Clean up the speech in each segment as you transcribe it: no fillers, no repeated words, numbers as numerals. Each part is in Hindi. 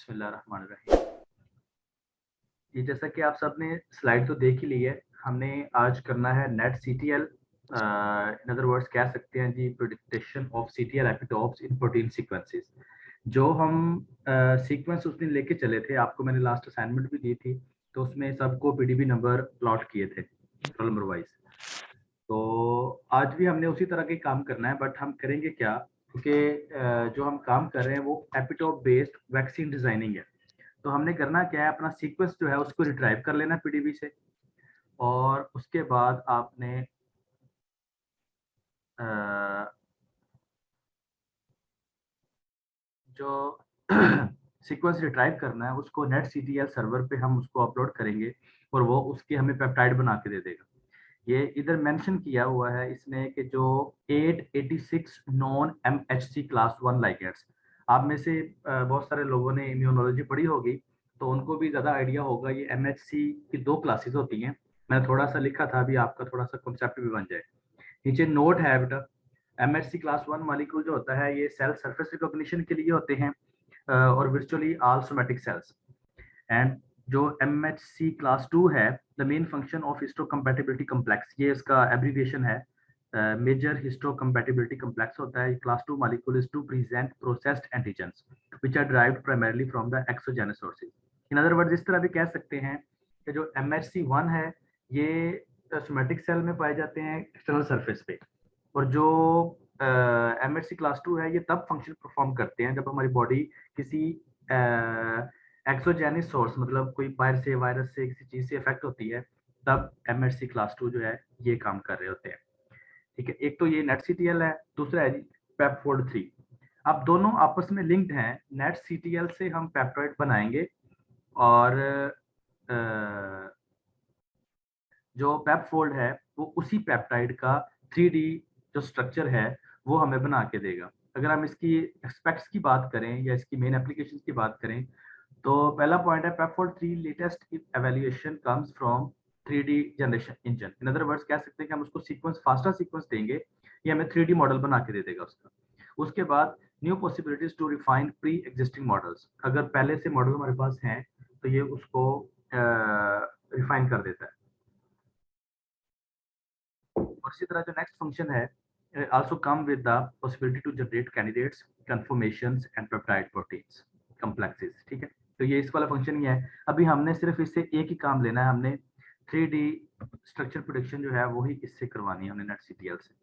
बिस्मिल्लाहिर्रहमानिर्रहीम। ये जैसा कि आप सबने स्लाइड तो देख ही ली है, हमने आज करना है net CTL. In other words कह सकते हैं जी prediction of CTL epitopes in protein sequences. जो हम सीक्वेंस उस दिन लेके चले थे, आपको मैंने लास्ट असाइनमेंट भी दी थी, तो उसमें सबको पीडीबी नंबर प्लॉट किए थे रोल नंबर वाइज। तो आज भी हमने उसी तरह के काम करना है, बट हम करेंगे क्या, क्योंकि जो हम काम कर रहे हैं वो एपिटोप बेस्ड वैक्सीन डिजाइनिंग है। तो हमने करना क्या है, अपना सीक्वेंस जो है उसको रिट्राइव कर लेना पीडीबी से, और उसके बाद आपने जो सीक्वेंस रिट्राइव करना है उसको नेट सीटीएल सर्वर पे हम उसको अपलोड करेंगे, और वो उसके हमें पेप्टाइड बना के दे देगा। ये इधर मेंशन किया हुआ है इसने कि जो 886 नॉन एमएचसी क्लास 1 लाइगेंड्स, आप में से बहुत सारे लोगों ने इम्यूनोलॉजी पढ़ी होगी, तो उनको भी ज़्यादा आइडिया होगा। ये एमएचसी की दो क्लासेस होती हैं, मैंने थोड़ा सा लिखा था, अभी आपका थोड़ा सा कॉन्सेप्ट भी बन जाए। नीचे नोट है बेटा, एमएचसी क्लास 1 मॉलिक्यूल जो होता है ये सेल सरफेस रिकॉग्निशन के लिए होते हैं, और virtually all somatic cells. And जो MHC क्लास 2 है, the main function of histocompatibility complex, ये इसका एब्रीविएशन है, मेजर हिस्टोकम्पैटिबिलिटी कम्प्लेक्स होता है। Class 2 molecule is to present processed antigens which are derived primarily from the exogenous sources। In other words इस तरह भी कह सकते हैं कि जो MHC1 है ये सोमैटिक सेल में पाए जाते हैं एक्सटर्नल सरफेस पे, और जो MHC क्लास 2 है ये तब फंक्शन परफॉर्म करते हैं जब हमारी बॉडी किसी एक्सोजेनिक सोर्स, मतलब कोई बाहर से वायरस से किसी चीज से इफेक्ट होती है, तब MHC क्लास 2 जो है ये काम कर रहे होते हैं। ठीक है, एक तो ये नेट सीटीएल है, दूसरा है जी पेपफोल्ड 3। अब दोनों आपस में लिंक्ड हैं। नेट सीटीएल से हम पेप्टाइड बनाएंगे, और जो पेपफोल्ड है वो उसी पेप्टाइड का 3D जो स्ट्रक्चर है वो हमें बना के देगा। अगर हम इसकी एक्सपेक्ट्स की बात करें या इसकी मेन एप्लीकेशन की बात करें, तो पहला पॉइंट है पेपफोल्ड 3 latest evaluation comes from 3D generation engine. In other words कह सकते हैं कि हम उसको सीक्वेंस फास्टर सीक्वेंस देंगे, ये हमें 3D मॉडल बना के दे देगा उसका। उसके बाद new possibilities to refine pre existing models, अगर पहले से मॉडल हमारे पास हैं तो ये उसको रिफाइन कर देता है। और इसी तरह जो नेक्स्ट फंक्शन है, also come with the possibility to generate candidates, conformations and peptide proteins complexes। ठीक है, तो ये इस वाला फंक्शन ही है। अभी हमने सिर्फ इससे एक ही काम लेना है, हमने 3D स्ट्रक्चर प्रेडिक्शन जो है वही इससे करवानी है हमने नेट सीटीएल से।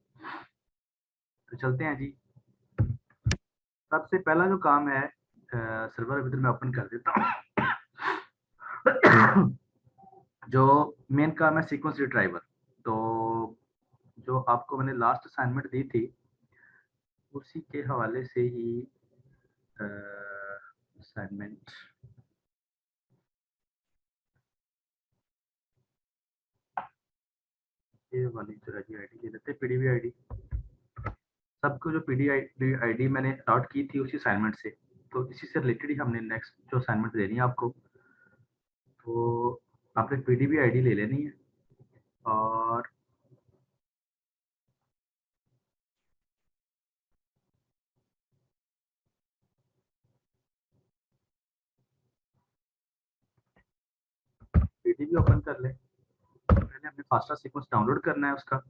तो चलते हैं जी। सबसे पहला जो काम है, सर्वर इधर मैं ओपन कर देता हूँ। जो मेन काम है सीक्वेंस रिट्राइवर। तो जो आपको मैंने लास्ट असाइनमेंट दी थी उसी के हवाले से ही असाइनमेंट ये वाली जो है आईडी दे देते, पीडीबी आईडी। सबको जो पीडीबी आईडी मैंने स्टार्ट की थी उसी असाइनमेंट से, तो इसी से रिलेटेड ही हमने नेक्स्ट जो असाइनमेंट देनी है आपको, तो आपने पीडीबी आईडी ले लेनी है। और पीडीबी ओपन कर ले। पहले हमने फास्टा सीक्वेंस डाउनलोड करना है उसका,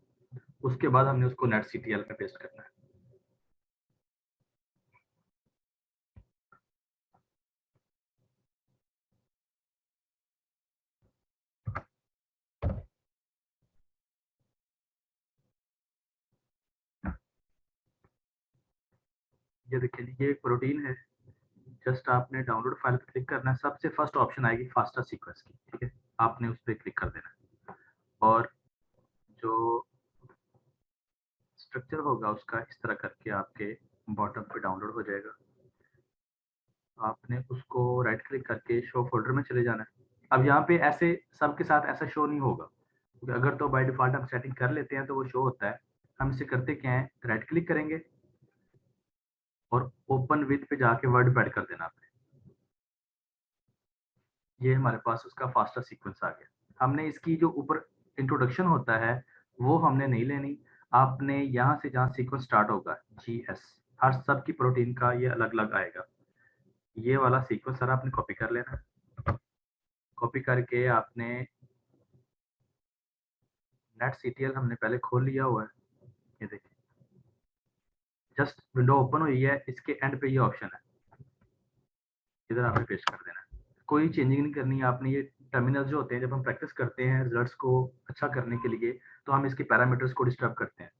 उसके बाद हमने उसको नेट सीटीएल पे पेस्ट करना है। ये देखिए, ये एक प्रोटीन है, जस्ट आपने डाउनलोड फाइल पर क्लिक करना है, सबसे फर्स्ट ऑप्शन आएगी फास्टा सीक्वेंस की। ठीक है, आपने उस पर क्लिक कर देना है, और जो स्ट्रक्चर होगा उसका इस तरह करके आपके बॉटम पे डाउनलोड हो जाएगा। आपने उसको राइट क्लिक करके शो फोल्डर में चले जाना है। अब यहाँ पे ऐसे सबके साथ ऐसा शो नहीं होगा, क्योंकि अगर तो बाय डिफॉल्ट हम सेटिंग कर लेते हैं तो वो शो होता है। हम इसे करते क्या है, राइट क्लिक करेंगे और ओपन विथ पे जाके वर्ड पैड कर देना आपने। ये हमारे पास उसका फास्टर सीक्वेंस आ गया। हमने इसकी जो ऊपर इंट्रोडक्शन होता है वो हमने नहीं लेनी। आपने यहाँ से जहाँ सीक्वेंस स्टार्ट होगा GS, हर सब की प्रोटीन का ये अलग अलग आएगा। ये वाला सीक्वेंस सारा आपने कॉपी कर लेना। कॉपी करके आपने netctl हमने पहले खोल लिया हुआ है, ये देखिए जस्ट विंडो ओपन हुई है, इसके एंड पे ये ऑप्शन है, इधर आपने पेस्ट कर देना है। कोई चेंजिंग नहीं करनी है आपने। ये टर्मिनल जो होते हैं जब हम प्रैक्टिस करते हैं रिजल्ट्स को अच्छा करने के लिए, तो हम इसके पैरामीटर्स को डिस्टर्ब करते हैं।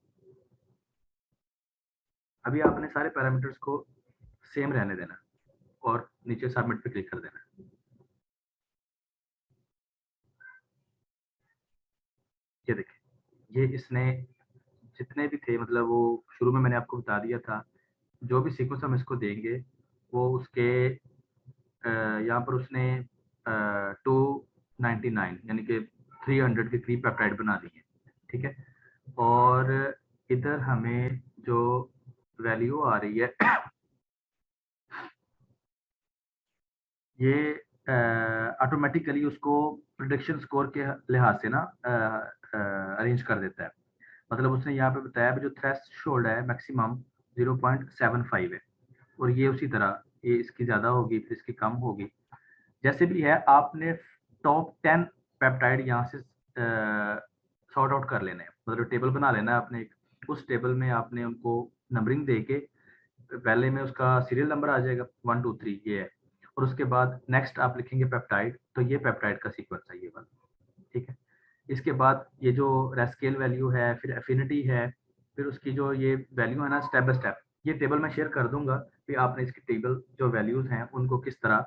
अभी आपने सारे पैरामीटर्स को सेम रहने देना और नीचे सबमिट पे क्लिक कर देना। ये देखिए, ये इसने जितने भी थे, मतलब वो शुरू में मैंने आपको बता दिया था, जो भी सीक्वेंस हम इसको देंगे वो उसके यहाँ पर उसने 299 यानी कि 300 के करीब पेप्टाइड बना दी है, ठीक है। और इधर हमें जो वैल्यू आ रही है ये ऑटोमेटिकली उसको प्रिडिक्शन स्कोर के लिहाज से ना अरेंज कर देता है। मतलब उसने यहाँ पे बताया जो थ्रेशोल्ड है मैक्सिमम 0.75 है, और ये उसी तरह ये इसकी ज़्यादा होगी फिर इसकी कम होगी, जैसे भी है। आपने टॉप 10 पेप्टाइड यहाँ से सॉर्ट आउट कर लेने हैं, मतलब टेबल बना लेना है आपने एक। उस टेबल में आपने उनको नंबरिंग दे के, पहले में उसका सीरियल नंबर आ जाएगा 1 2 3 ये है, और उसके बाद नेक्स्ट आप लिखेंगे पेप्टाइड, तो ये पेप्टाइड का सीक्वेंस है ये वाला, ठीक है। इसके बाद ये जो रेस्केल वैल्यू है, फिर एफिनिटी है, फिर उसकी जो ये वैल्यू है ना स्टेप बाय स्टेप, ये टेबल मैं शेयर कर दूंगा कि आपने इसकी टेबल जो वैल्यूज हैं उनको किस तरह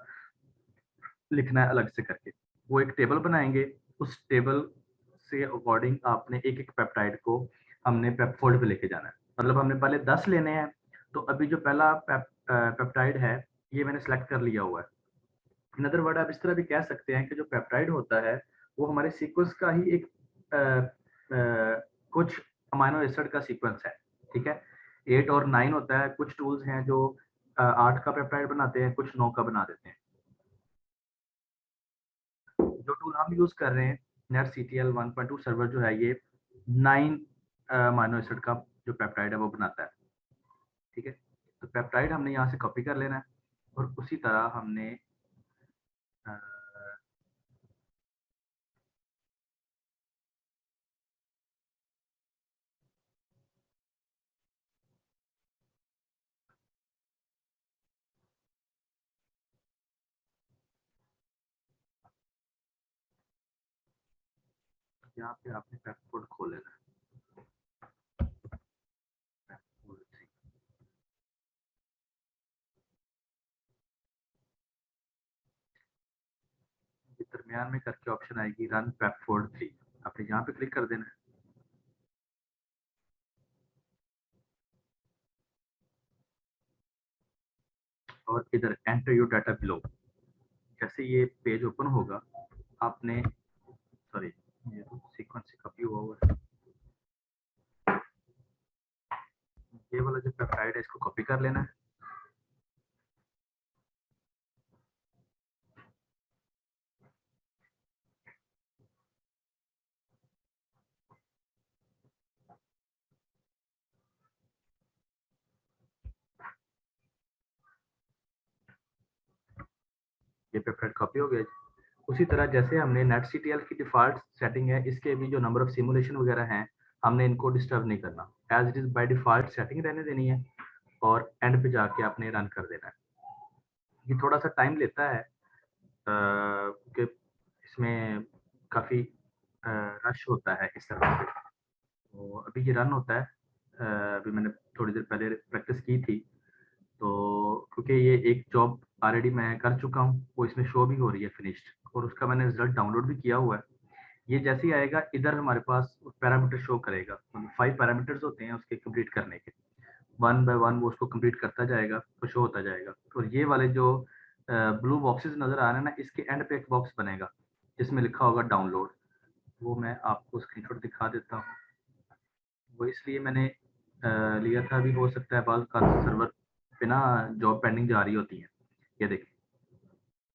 लिखना है अलग से करके। वो एक टेबल बनाएंगे, उस टेबल से अकॉर्डिंग आपने एक एक पेप्टाइड को हमने पेप्फोल्ड पे लेके जाना है। मतलब हमने पहले 10 लेने हैं, तो अभी जो पहला पेप्टाइड है ये मैंने सेलेक्ट कर लिया हुआ है। इन अदर वर्ड आप इस तरह भी कह सकते हैं कि जो पेप्टाइड होता है वो हमारे सीक्वेंस का ही एक कुछ अमाइनो एसिड का सीक्वेंस है, ठीक है। 8 और 9 होता है, कुछ टूल्स हैं जो 8 का पेप्टाइड बनाते हैं, कुछ 9 का बना देते हैं। जो टूल हम यूज कर रहे हैं netctl 1.2 सर्वर जो है ये 9 अमाइनो एसिड का जो पेप्टाइड है वो बनाता है, ठीक है। तो पेप्टाइड हमने यहाँ से कॉपी कर लेना है और उसी तरह हमने अ, यहाँ पे आपने पेप्टोड खोल लेना है। दरमियान में करके ऑप्शन आएगी रन पेप्टोड 3, आपने यहाँ पे क्लिक कर देना है। और इधर एंटर योर डाटा बिलो, जैसे ये पेज ओपन होगा आपने, सॉरी ये तो सीक्वेंस से कॉपी हुआ है, ये वाला जो पेप्टाइड है इसको कॉपी कर लेना है। ये पेप्टाइड कॉपी हो गया। उसी तरह जैसे हमने netctl की डिफॉल्ट सेटिंग है, इसके भी जो नंबर ऑफ सिमुलेशन वगैरह हैं हमने इनको डिस्टर्ब नहीं करना, as it is by default setting रहने देनी है और एंड पे जाके आपने रन कर देना है। ये थोड़ा सा टाइम लेता है क्योंकि इसमें काफ़ी रश होता है इस तरह से। तो अभी ये रन होता है। अभी मैंने थोड़ी देर पहले प्रैक्टिस की थी, तो क्योंकि ये एक जॉब ऑलरेडी मैं कर चुका हूँ, वो इसमें शो भी हो रही है फिनिश्ड, और उसका मैंने रिजल्ट डाउनलोड भी किया हुआ है। ये जैसे ही आएगा इधर हमारे पास पैरामीटर शो करेगा, मतलब 5 पैरामीटर्स होते हैं उसके कंप्लीट करने के, वन बाय वन वो उसको कंप्लीट करता जाएगा तो शो होता जाएगा। और ये वाले जो ब्लू बॉक्सेस नजर आ रहे हैं ना, इसके एंड पे एक बॉक्स बनेगा जिसमें लिखा होगा डाउनलोड, वो मैं आपको स्क्रीनशॉट दिखा देता हूँ। वो इसलिए मैंने लिया था, अभी हो सकता है बाल का सर्वर पे ना जॉब पेंडिंग जा रही होती है। ये देखिए,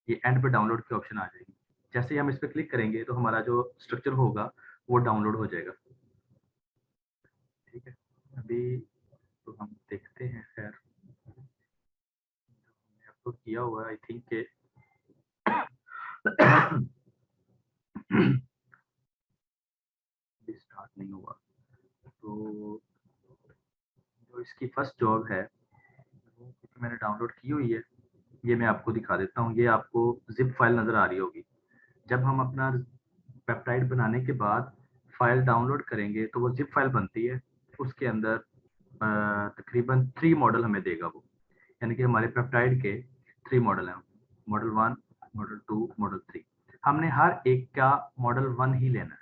ये एंड पे डाउनलोड की ऑप्शन आ जाएगी, जैसे ही हम इस पर क्लिक करेंगे तो हमारा जो स्ट्रक्चर होगा वो डाउनलोड हो जाएगा, ठीक है। अभी तो हम देखते हैं, खैर हमने अपलोड किया किया हुआ है, आई थिंक के स्टार्ट नहीं हुआ। तो जो इसकी फर्स्ट जॉब है वो मैंने डाउनलोड की हुई है, ये मैं आपको दिखा देता हूँ। ये आपको जिप फाइल नज़र आ रही होगी। जब हम अपना पेप्टाइड बनाने के बाद फाइल डाउनलोड करेंगे तो वो जिप फाइल बनती है। उसके अंदर तकरीबन 3 मॉडल हमें देगा वो, यानी कि हमारे पेप्टाइड के 3 मॉडल हैं, मॉडल 1, मॉडल 2, मॉडल 3। हमने हर एक का मॉडल 1 ही लेना है,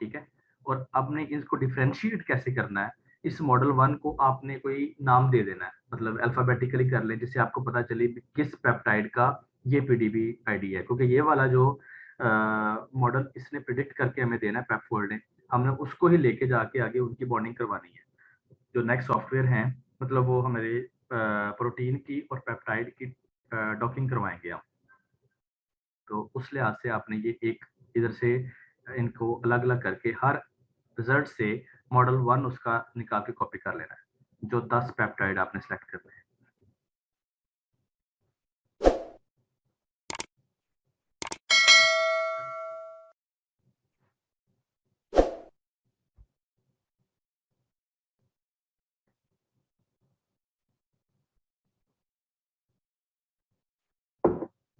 ठीक है। और आपने इसको डिफ्रेंशिएट कैसे करना है, इस मॉडल 1 को आपने कोई नाम दे देना है, मतलब अल्फाबेटिकली कर लें, जिससे आपको पता चले किस पेप्टाइड का ये पीडीबी आईडी है, क्योंकि ये वाला जो मॉडल इसने प्रिडिक्ट करके हमें देना है पेपफोल्ड ने, हमने उसको ही लेके जाके आगे उनकी बॉन्डिंग करवानी है। जो नेक्स्ट सॉफ्टवेयर हैं, मतलब वो हमारे प्रोटीन की और पेप्टाइड की डॉकिंग करवाएंगे हम। तो उस लिहाज से आपने ये एक इधर से इनको अलग अलग करके हर रिजल्ट से मॉडल 1 उसका निकाल के कॉपी कर लेना है, जो 10 पेप्टाइड आपने सेलेक्ट करने हैं।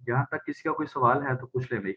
जहाँ तक किसी का कोई सवाल है तो पूछ ले भाई।